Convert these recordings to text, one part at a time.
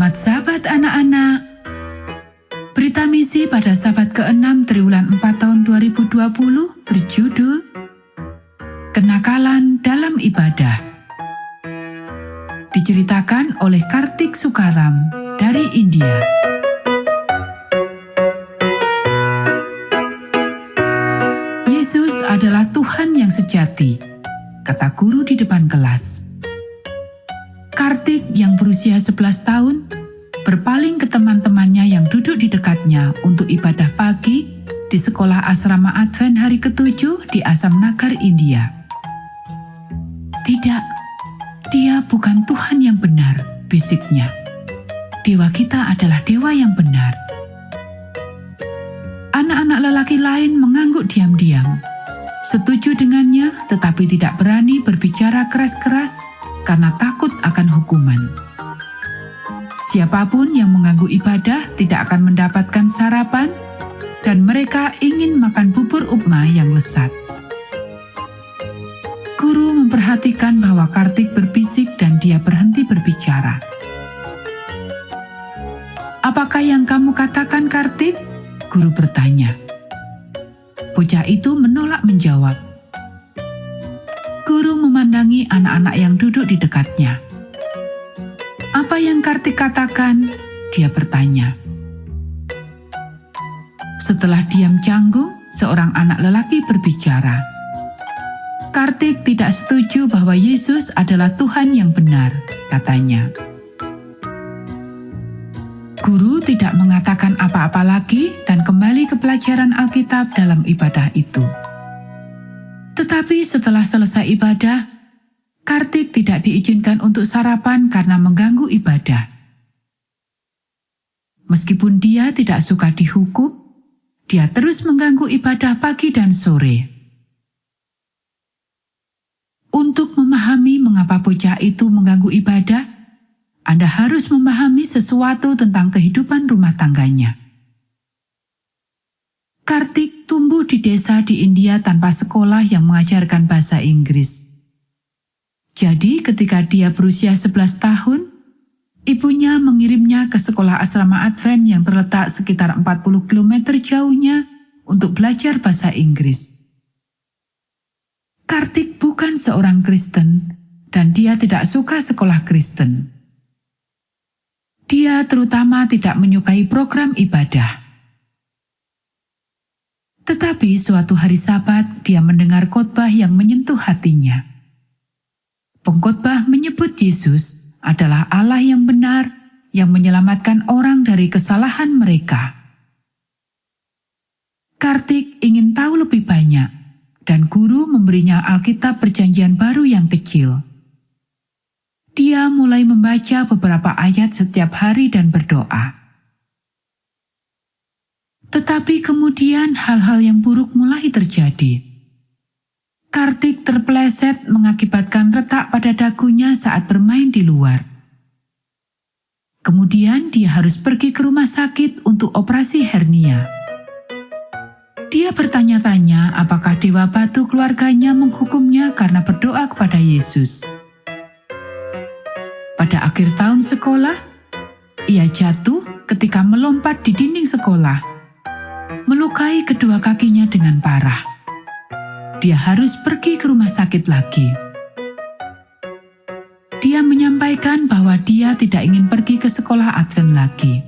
Selamat Sabat anak-anak. Berita misi pada Sabat ke-6 triwulan 4 tahun 2020 berjudul Kenakalan dalam Ibadah. Diceritakan oleh Kartik Sukaram dari India. Yesus adalah Tuhan yang sejati, kata guru di depan kelas. Kartik yang berusia 11 tahun berpaling ke teman-temannya yang duduk di dekatnya untuk ibadah pagi di sekolah asrama Advent hari ke-7 di Assam Nagar, India. Tidak, dia bukan Tuhan yang benar, bisiknya. Dewa kita adalah dewa yang benar. Anak-anak lelaki lain mengangguk diam-diam, setuju dengannya tetapi tidak berani berbicara keras-keras karena takut akan hukuman. Siapapun yang mengganggu ibadah tidak akan mendapatkan sarapan, dan mereka ingin makan bubur upma yang lezat. Guru memperhatikan bahwa Kartik berbisik dan dia berhenti berbicara. "Apakah yang kamu katakan, Kartik?" Guru bertanya. Bocah itu menolak menjawab. Guru memandangi anak-anak yang duduk di dekatnya. "Apa yang Kartik katakan?" dia bertanya. Setelah diam canggung, seorang anak lelaki berbicara. "Kartik tidak setuju bahwa Yesus adalah Tuhan yang benar," katanya. Guru tidak mengatakan apa-apa lagi dan kembali ke pelajaran Alkitab dalam ibadah itu. Tetapi setelah selesai ibadah, Kartik tidak diizinkan untuk sarapan karena mengganggu ibadah. Meskipun dia tidak suka dihukum, dia terus mengganggu ibadah pagi dan sore. Untuk memahami mengapa bocah itu mengganggu ibadah, Anda harus memahami sesuatu tentang kehidupan rumah tangganya. Kartik tumbuh di desa di India tanpa sekolah yang mengajarkan bahasa Inggris. Jadi ketika dia berusia 11 tahun, ibunya mengirimnya ke sekolah asrama Advent yang terletak sekitar 40 km jauhnya untuk belajar bahasa Inggris. Kartik bukan seorang Kristen dan dia tidak suka sekolah Kristen. Dia terutama tidak menyukai program ibadah. Tetapi suatu hari Sabat, dia mendengar khotbah yang menyentuh hatinya. Pengkhotbah menyebut Yesus adalah Allah yang benar yang menyelamatkan orang dari kesalahan mereka. Kartik ingin tahu lebih banyak, dan guru memberinya Alkitab Perjanjian Baru yang kecil. Dia mulai membaca beberapa ayat setiap hari dan berdoa. Tetapi kemudian hal-hal yang buruk mulai terjadi. Kartik terpeleset mengakibatkan retak pada dagunya saat bermain di luar. Kemudian dia harus pergi ke rumah sakit untuk operasi hernia. Dia bertanya-tanya apakah Dewa Batu keluarganya menghukumnya karena berdoa kepada Yesus. Pada akhir tahun sekolah, ia jatuh ketika melompat di dinding sekolah, melukai kedua kakinya dengan parah. Dia harus pergi ke rumah sakit lagi. Dia menyampaikan bahwa dia tidak ingin pergi ke sekolah Advent lagi.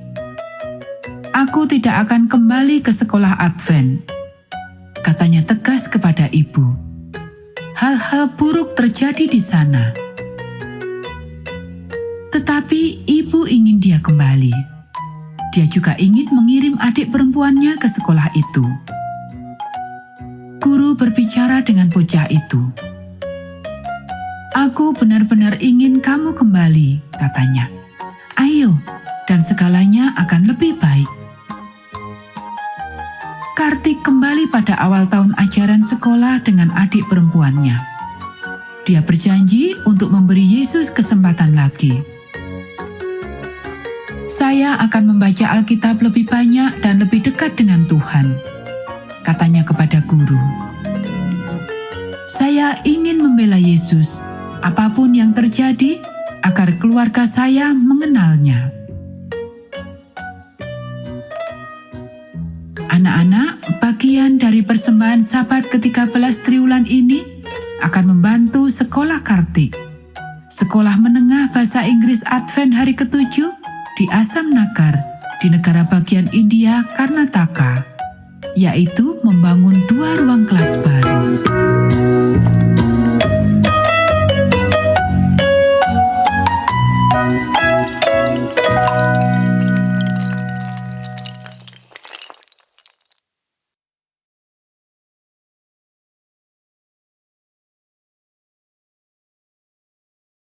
"Aku tidak akan kembali ke sekolah Advent," katanya tegas kepada ibu. Hal-hal buruk terjadi di sana. Tetapi ibu ingin dia kembali. Dia juga ingin mengirim adik perempuannya ke sekolah itu. Guru berbicara dengan bocah itu. "Aku benar-benar ingin kamu kembali," katanya. "Ayo, dan segalanya akan lebih baik." Kartik kembali pada awal tahun ajaran sekolah dengan adik perempuannya. Dia berjanji untuk memberi Yesus kesempatan lagi. "Saya akan membaca Alkitab lebih banyak dan lebih dekat dengan Tuhan," katanya kepada guru. "Saya ingin membela Yesus, apapun yang terjadi, agar keluarga saya mengenalnya." Anak-anak, bagian dari persembahan Sabat ke-13 triwulan ini akan membantu sekolah Kartik. Sekolah menengah bahasa Inggris Advent hari ke-7 di Asam Nagar di negara bagian India Karnataka, yaitu membangun 2 ruang kelas baru.